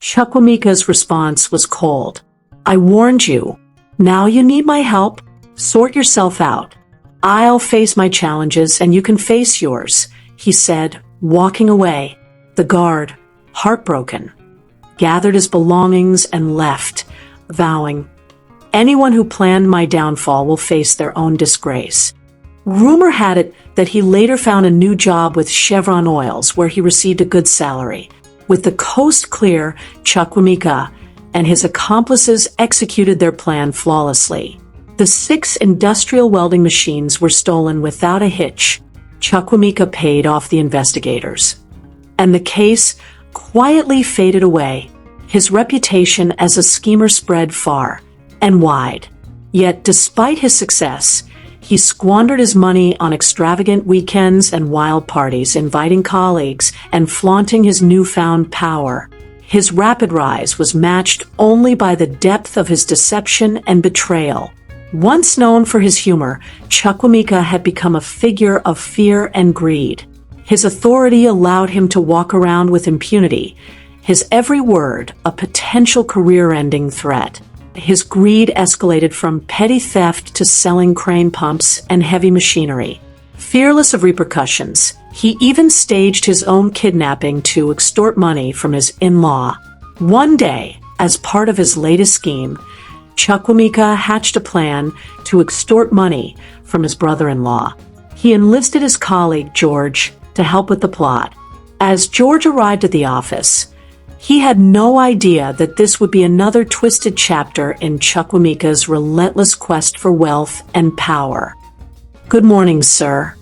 Chukwuemeka's response was cold. "I warned you. Now you need my help? Sort yourself out. I'll face my challenges and you can face yours," he said, walking away. The guard, heartbroken, gathered his belongings and left, vowing, "Anyone who planned my downfall will face their own disgrace." Rumor had it that he later found a new job with Chevron Oils, where he received a good salary. With the coast clear, Chukwuemeka and his accomplices executed their plan flawlessly. The 6 industrial welding machines were stolen without a hitch. Chukwuemeka paid off the investigators, and the case quietly faded away. His reputation as a schemer spread far and wide. Yet, despite his success, he squandered his money on extravagant weekends and wild parties, inviting colleagues and flaunting his newfound power. His rapid rise was matched only by the depth of his deception and betrayal. Once known for his humor, Chukwuemeka had become a figure of fear and greed. His authority allowed him to walk around with impunity, his every word a potential career-ending threat. His greed escalated from petty theft to selling crane pumps and heavy machinery. Fearless of repercussions, he even staged his own kidnapping to extort money from his in-law. One day, as part of his latest scheme, Chukwuemeka hatched a plan to extort money from his brother-in-law. He enlisted his colleague, George, to help with the plot. As George arrived at the office, he had no idea that this would be another twisted chapter in Chukwuemeka's relentless quest for wealth and power. "Good morning, sir."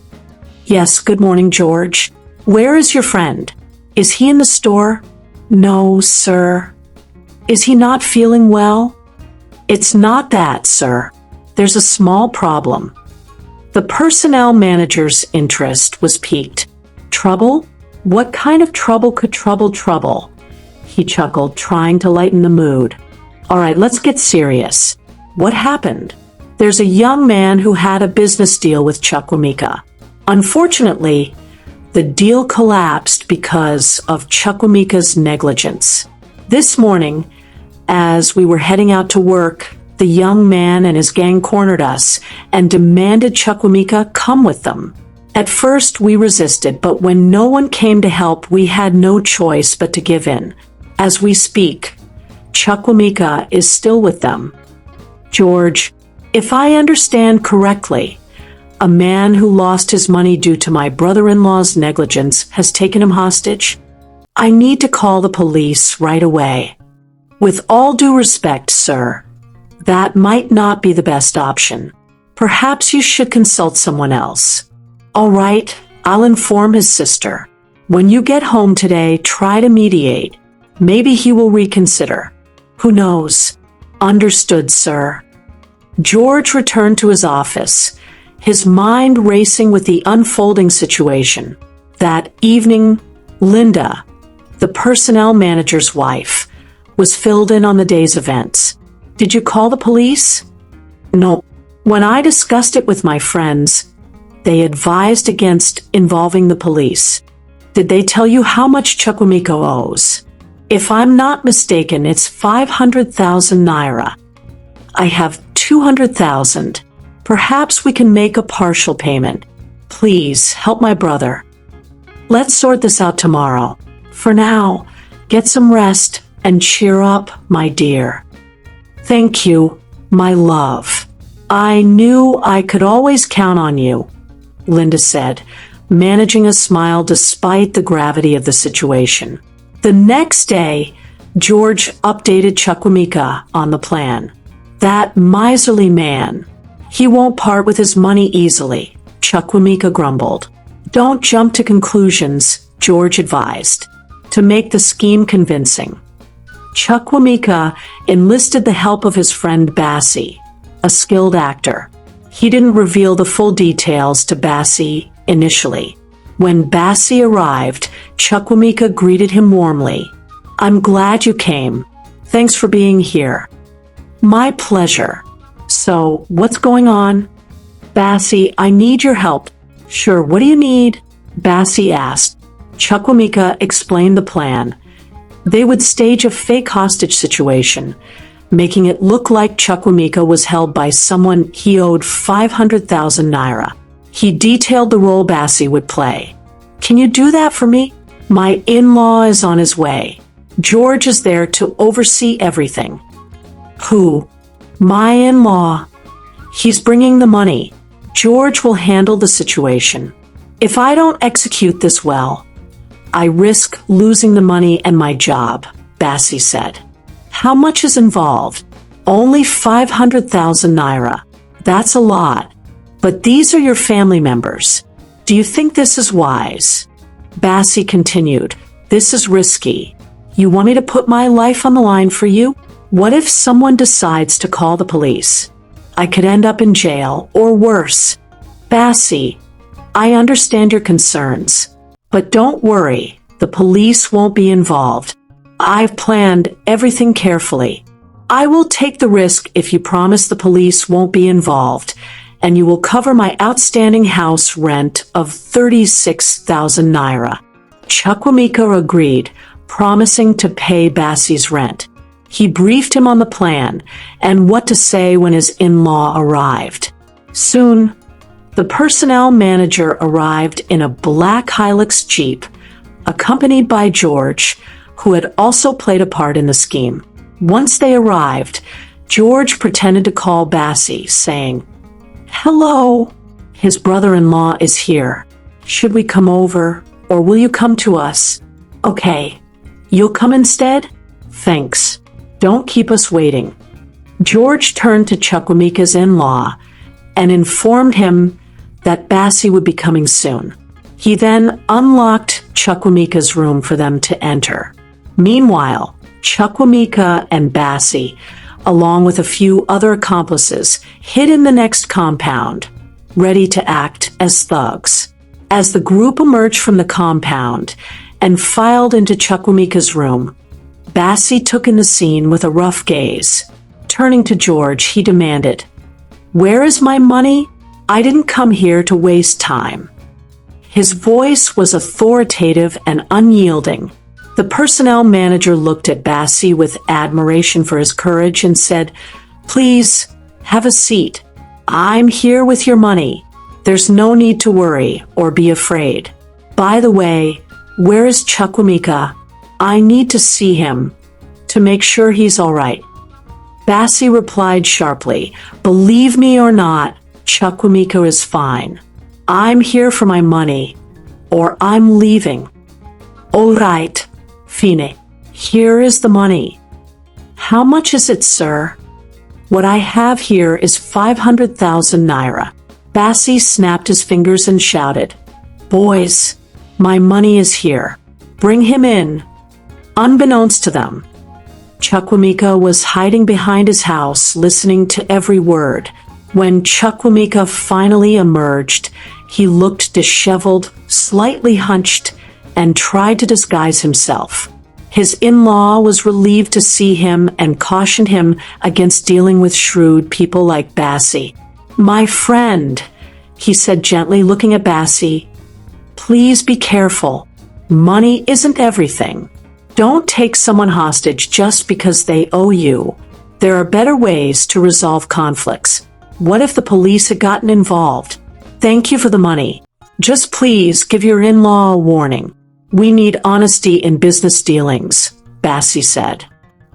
"Yes, good morning, George. Where is your friend? Is he in the store?" "No, sir." "Is he not feeling well?" "It's not that, sir. There's a small problem." The personnel manager's interest was piqued. "Trouble? What kind of trouble could trouble?" He chuckled, trying to lighten the mood. "All right, let's get serious. What happened?" "There's a young man who had a business deal with Chukwuemeka. Unfortunately, the deal collapsed because of Chukwuemeka's negligence. This morning, as we were heading out to work, the young man and his gang cornered us and demanded Chukwuemeka come with them. At first, we resisted, but when no one came to help, we had no choice but to give in. As we speak, Chukwuemeka is still with them." "George, if I understand correctly, a man who lost his money due to my brother-in-law's negligence has taken him hostage? I need to call the police right away." "With all due respect, sir, that might not be the best option. Perhaps you should consult someone else." "All right, I'll inform his sister. When you get home today, try to mediate. Maybe he will reconsider. Who knows?" "Understood, sir." George returned to his office, his mind racing with the unfolding situation. That evening, Linda, the personnel manager's wife, was filled in on the day's events. "Did you call the police?" "No. When I discussed it with my friends, they advised against involving the police." "Did they tell you how much Chukwuemeka owes?" "If I'm not mistaken, it's 500,000 naira. I have 200,000. Perhaps we can make a partial payment. Please help my brother. Let's sort this out tomorrow. For now, get some rest and cheer up, my dear." "Thank you, my love. I knew I could always count on you," Linda said, managing a smile despite the gravity of the situation. The next day, George updated Chukwuemeka on the plan. "That miserly man. He won't part with his money easily," Chukwuemeka grumbled. "Don't jump to conclusions," George advised, to make the scheme convincing. Chukwuemeka enlisted the help of his friend Bassi, a skilled actor. He didn't reveal the full details to Bassi initially. When Bassi arrived, Chukwuemeka greeted him warmly. "I'm glad you came. Thanks for being here." "My pleasure. So, what's going on?" "Bassi, I need your help." "Sure, what do you need?" Bassi asked. Chukwuemeka explained the plan. They would stage a fake hostage situation, making it look like Chukwuemeka was held by someone he owed 500,000 naira. He detailed the role Bassi would play. "Can you do that for me? My in-law is on his way. George is there to oversee everything." "Who?" "My in-law. He's bringing the money. George will handle the situation. If I don't execute this well, I risk losing the money and my job," Bassi said. "How much is involved?" "Only 500,000 naira. That's a lot. But these are your family members. Do you think this is wise?" Bassi continued, "This is risky. You want me to put my life on the line for you? What if someone decides to call the police? I could end up in jail, or worse." "Bassi, I understand your concerns. But don't worry, the police won't be involved. I've planned everything carefully. I will take the risk if you promise the police won't be involved, and you will cover my outstanding house rent of 36,000 naira. Chukwuemeka agreed, promising to pay Bassi's rent. He briefed him on the plan and what to say when his in-law arrived. Soon, the personnel manager arrived in a black Hilux Jeep, accompanied by George, who had also played a part in the scheme. Once they arrived, George pretended to call Bassi, saying, "Hello, his brother-in-law is here. Should we come over, or will you come to us?" "Okay, you'll come instead? Thanks. Don't keep us waiting." George turned to Chukwuemeka's in-law and informed him that Bassi would be coming soon. He then unlocked Chukwuemeka's room for them to enter. Meanwhile, Chukwuemeka and Bassi, along with a few other accomplices, hid in the next compound, ready to act as thugs. As the group emerged from the compound and filed into Chukwuemeka's room, Bassi took in the scene with a rough gaze. Turning to George, he demanded, "Where is my money? I didn't come here to waste time." His voice was authoritative and unyielding. The personnel manager looked at Bassi with admiration for his courage and said, "Please, have a seat. I'm here with your money. There's no need to worry or be afraid. By the way, where is Chukwuemeka? I need to see him to make sure he's all right." Bassi replied sharply, "Believe me or not, Chukwuemeka is fine. I'm here for my money, or I'm leaving." "All right, fine. Here is the money." "How much is it, sir?" "What I have here is 500,000 naira. Bassi snapped his fingers and shouted, "Boys, my money is here. Bring him in." Unbeknownst to them, Chukwuemeka was hiding behind his house, listening to every word. When Chukwuemeka finally emerged, he looked disheveled, slightly hunched, and tried to disguise himself. His in-law was relieved to see him and cautioned him against dealing with shrewd people like Bassi. "My friend," he said gently, looking at Bassi, "please be careful. Money isn't everything. Don't take someone hostage just because they owe you. There are better ways to resolve conflicts. What if the police had gotten involved? Thank you for the money. Just please give your in-law a warning. We need honesty in business dealings," Bassi said.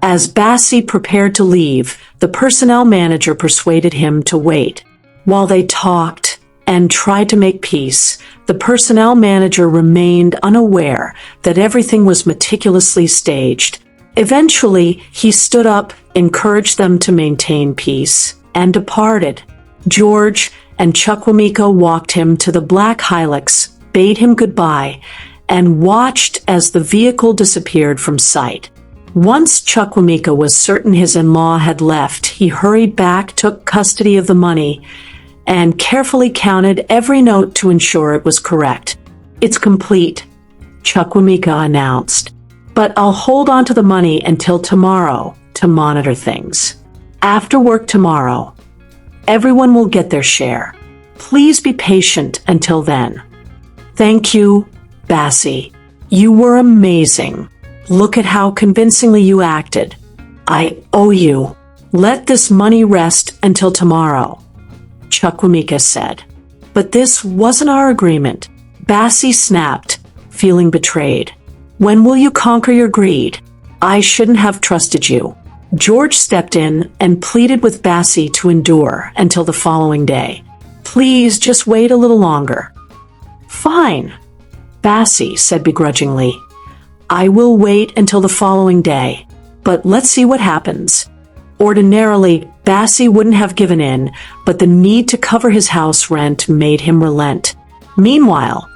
As Bassi prepared to leave, the personnel manager persuaded him to wait. While they talked and tried to make peace, the personnel manager remained unaware that everything was meticulously staged. Eventually, he stood up, encouraged them to maintain peace, and departed. George and Chukwuemeka walked him to the black Hilux, bade him goodbye, and watched as the vehicle disappeared from sight. Once Chukwuemeka was certain his in-law had left, he hurried back, took custody of the money, and carefully counted every note to ensure it was correct. "It's complete," Chukwuemeka announced. "But I'll hold on to the money until tomorrow to monitor things. After work tomorrow, everyone will get their share. Please be patient until then." "Thank you, Bassi. You were amazing." Look at how convincingly you acted. I owe you. Let this money rest until tomorrow, Chukwuemeka said. But this wasn't our agreement, Bassi snapped, feeling betrayed. When will you conquer your greed? I shouldn't have trusted you. George stepped in and pleaded with Bassi to endure until the following day. Please just wait a little longer. Fine, Bassi said begrudgingly. I will wait until the following day, but let's see what happens. Ordinarily, Bassi wouldn't have given in, but the need to cover his house rent made him relent. Meanwhile,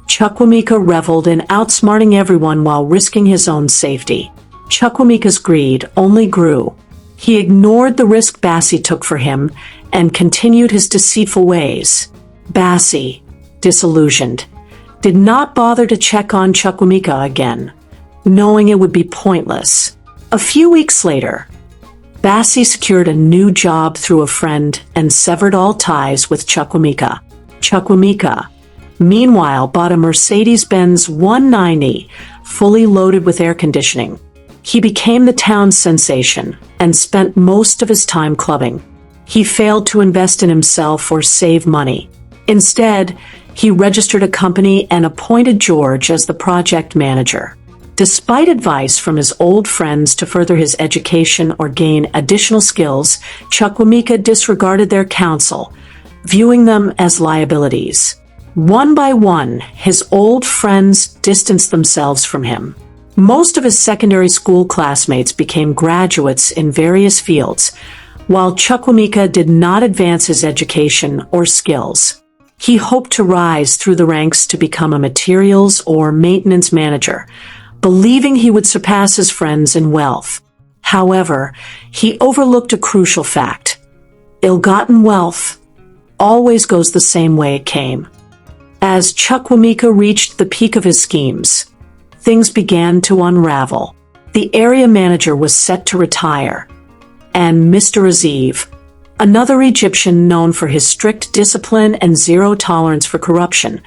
Chukwuemeka reveled in outsmarting everyone while risking his own safety. Chukwuemeka's greed only grew. He ignored the risk Bassi took for him and continued his deceitful ways. Bassi, disillusioned, did not bother to check on Chukwuemeka again, knowing it would be pointless. A few weeks later, Bassi secured a new job through a friend and severed all ties with Chukwuemeka. Chukwuemeka, meanwhile, bought a Mercedes-Benz 190, fully loaded with air conditioning. He became the town's sensation and spent most of his time clubbing. He failed to invest in himself or save money. Instead, he registered a company and appointed George as the project manager. Despite advice from his old friends to further his education or gain additional skills, Chukwuemeka disregarded their counsel, viewing them as liabilities. One by one, his old friends distanced themselves from him. Most of his secondary school classmates became graduates in various fields, while Chukwuemeka did not advance his education or skills. He hoped to rise through the ranks to become a materials or maintenance manager, believing he would surpass his friends in wealth. However, he overlooked a crucial fact. Ill-gotten wealth always goes the same way it came. As Chukwuemeka reached the peak of his schemes, things began to unravel. The area manager was set to retire, and Mr. Aziv, another Egyptian known for his strict discipline and zero tolerance for corruption,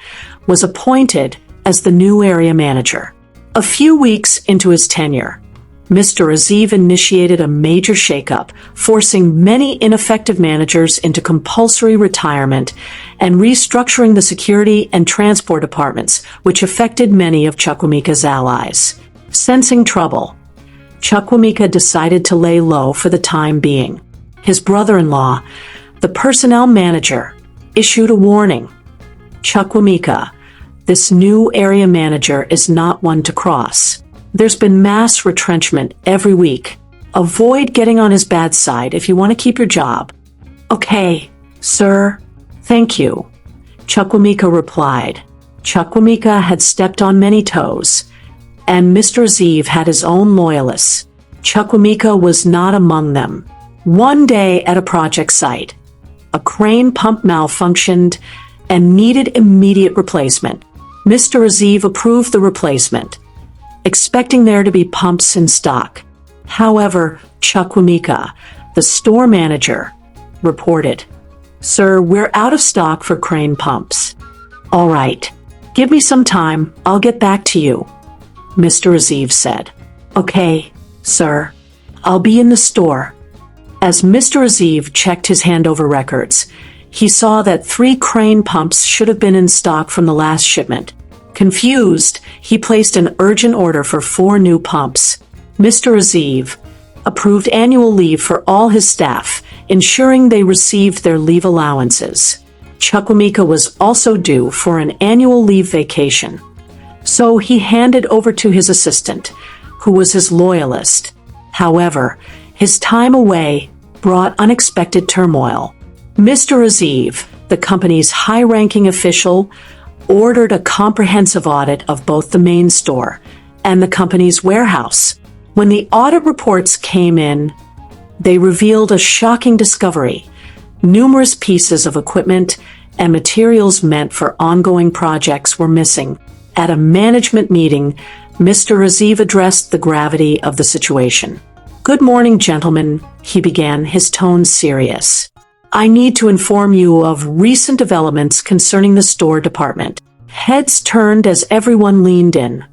was appointed as the new area manager. A few weeks into his tenure, Mr. Aziv initiated a major shakeup, forcing many ineffective managers into compulsory retirement and restructuring the security and transport departments, which affected many of Chukwuemeka's allies. Sensing trouble, Chukwuemeka decided to lay low for the time being. His brother-in-law, the personnel manager, issued a warning. Chukwuemeka, this new area manager is not one to cross. There's been mass retrenchment every week. Avoid getting on his bad side if you want to keep your job. Okay, sir. Thank you, Chukwuemeka replied. Chukwuemeka had stepped on many toes, and Mr. Aziv had his own loyalists. Chukwuemeka was not among them. One day at a project site, a crane pump malfunctioned and needed immediate replacement. Mr. Aziv approved the replacement, expecting there to be pumps in stock. However, Chukwuemeka, the store manager, reported, "Sir, we're out of stock for crane pumps." "All right, give me some time, I'll get back to you," Mr. Aziv said. "Okay, sir, I'll be in the store." As Mr. Aziv checked his handover records, he saw that 3 crane pumps should have been in stock from the last shipment. Confused, he placed an urgent order for 4 new pumps. Mr. Aziv approved annual leave for all his staff, ensuring they received their leave allowances. Chukwuemeka was also due for an annual leave vacation, so he handed over to his assistant, who was his loyalist. However, his time away brought unexpected turmoil. Mr. Aziv, the company's high-ranking official, ordered a comprehensive audit of both the main store and the company's warehouse. When the audit reports came in, they revealed a shocking discovery. Numerous pieces of equipment and materials meant for ongoing projects were missing. At a management meeting, Mr. Aziv addressed the gravity of the situation. "Good morning, gentlemen," he began, his tone serious. "I need to inform you of recent developments concerning the store department." Heads turned as everyone leaned in,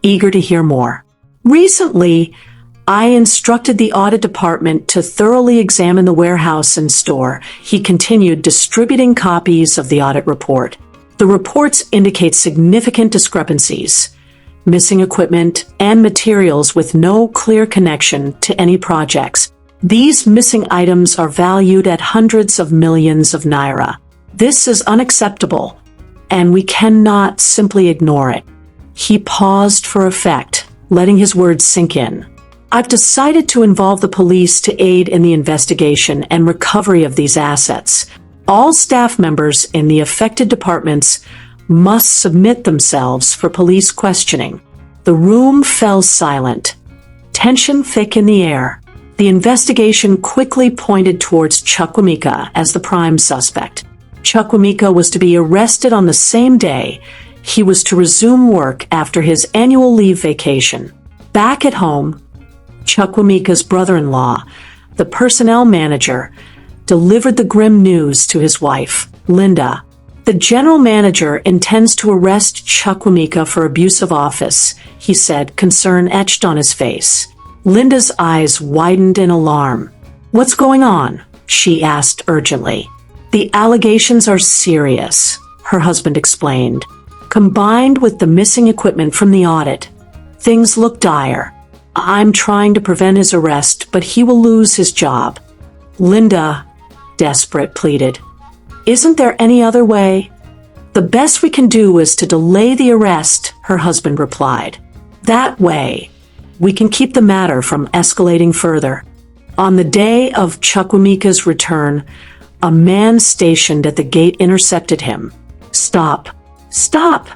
eager to hear more. Recently, I instructed the audit department to thoroughly examine the warehouse and store. He continued, distributing copies of the audit report. The reports indicate significant discrepancies, missing equipment, and materials with no clear connection to any projects. These missing items are valued at hundreds of millions of naira. This is unacceptable, and we cannot simply ignore it. He paused for effect, letting his words sink in. I've decided to involve the police to aid in the investigation and recovery of these assets. All staff members in the affected departments must submit themselves for police questioning. The room fell silent, tension thick in the air. The investigation quickly pointed towards Chukwuemeka as the prime suspect. Chukwuemeka was to be arrested on the same day. He was to resume work after his annual leave vacation. Back at home, Chukwuemeka's brother-in-law, the personnel manager, delivered the grim news to his wife, Linda. The general manager intends to arrest Chukwuemeka for abuse of office, he said, concern etched on his face. Linda's eyes widened in alarm. What's going on? She asked urgently. The allegations are serious, her husband explained. Combined with the missing equipment from the audit, things look dire. I'm trying to prevent his arrest, but he will lose his job. Linda, desperate, pleaded. Isn't there any other way? The best we can do is to delay the arrest, her husband replied. That way, we can keep the matter from escalating further. On the day of Chukwuemeka's return, a man stationed at the gate intercepted him. Stop! Stop!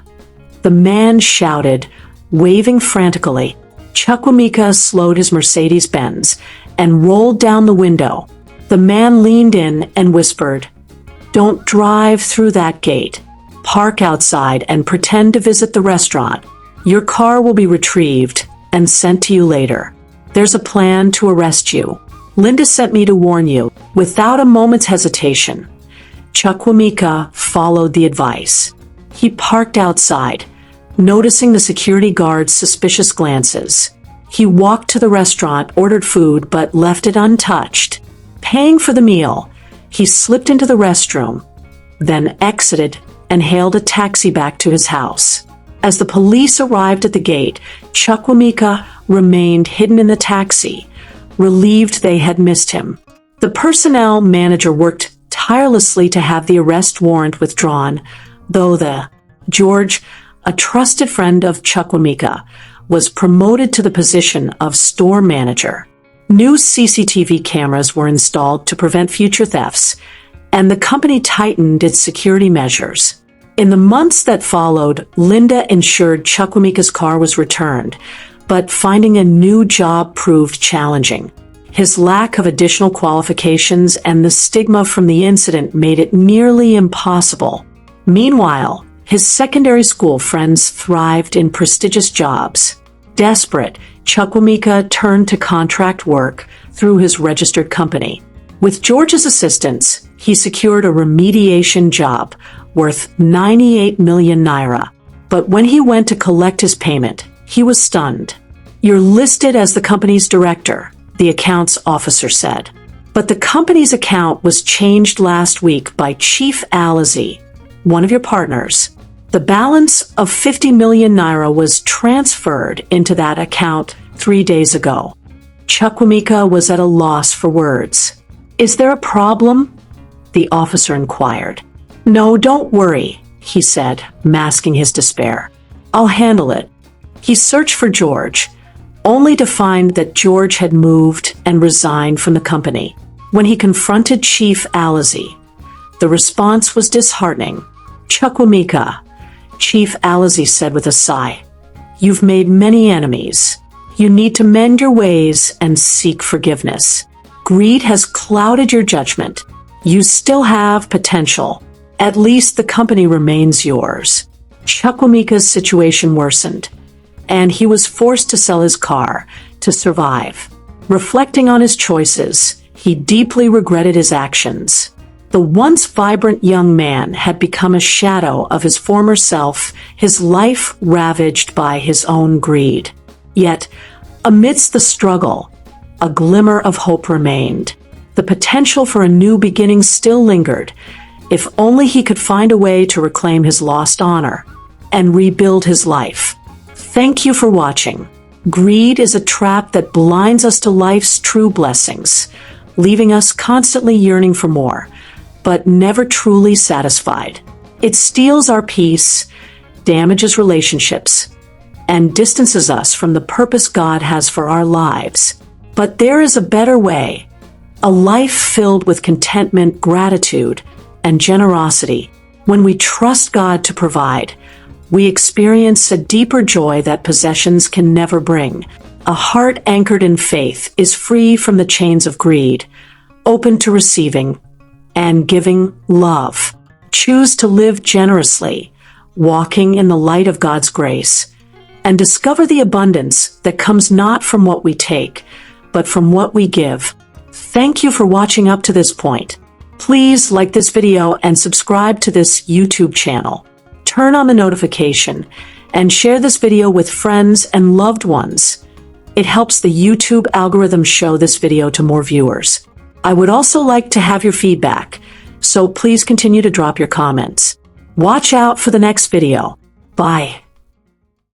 The man shouted, waving frantically. Chukwuemeka slowed his Mercedes-Benz and rolled down the window. The man leaned in and whispered, Don't drive through that gate. Park outside and pretend to visit the restaurant. Your car will be retrieved and sent to you later. There's a plan to arrest you. Linda sent me to warn you. Without a moment's hesitation, Chukwuemeka followed the advice. He parked outside, noticing the security guard's suspicious glances. He walked to the restaurant, ordered food, but left it untouched. Paying for the meal, he slipped into the restroom, then exited and hailed a taxi back to his house. As the police arrived at the gate, Chukwuemeka remained hidden in the taxi, relieved they had missed him. The personnel manager worked tirelessly to have the arrest warrant withdrawn, though George, a trusted friend of Chukwuemeka, was promoted to the position of store manager. New CCTV cameras were installed to prevent future thefts, and the company tightened its security measures. In the months that followed, Linda ensured Chukwuemeka's car was returned, but finding a new job proved challenging. His lack of additional qualifications and the stigma from the incident made it nearly impossible. Meanwhile, his secondary school friends thrived in prestigious jobs. Desperate, Chukwuemeka turned to contract work through his registered company. With George's assistance, he secured a remediation job worth 98 million naira. But when he went to collect his payment, he was stunned. You're listed as the company's director, the accounts officer said. But the company's account was changed last week by Chief Alazi, one of your partners. The balance of 50 million naira was transferred into that account 3 days ago. Chukwuemeka was at a loss for words. Is there a problem? The officer inquired. No, don't worry, he said, masking his despair. I'll handle it. He searched for George, only to find that George had moved and resigned from the company. When he confronted Chief Alazi, the response was disheartening. Chukwuemeka, Chief Alazi said with a sigh, you've made many enemies. You need to mend your ways and seek forgiveness. Greed has clouded your judgment. You still have potential. At least the company remains yours. Chukwuemeka's situation worsened, and he was forced to sell his car to survive. Reflecting on his choices, he deeply regretted his actions. The once vibrant young man had become a shadow of his former self, his life ravaged by his own greed. Yet, Amidst the struggle, a glimmer of hope remained. The potential for a new beginning still lingered, if only he could find a way to reclaim his lost honor and rebuild his life. Thank you for watching. Greed is a trap that blinds us to life's true blessings, leaving us constantly yearning for more, but never truly satisfied. It steals our peace, damages relationships, and distances us from the purpose God has for our lives. But there is a better way, a life filled with contentment, gratitude, and generosity. When we trust God to provide, we experience a deeper joy that possessions can never bring. A heart anchored in faith is free from the chains of greed, open to receiving and giving love. Choose to live generously, walking in the light of God's grace, and discover the abundance that comes not from what we take, but from what we give. Thank you for watching up to this point. Please like this video and subscribe to this YouTube channel. Turn on the notification and share this video with friends and loved ones. It helps the YouTube algorithm show this video to more viewers. I would also like to have your feedback, so please continue to drop your comments. Watch out for the next video. Bye.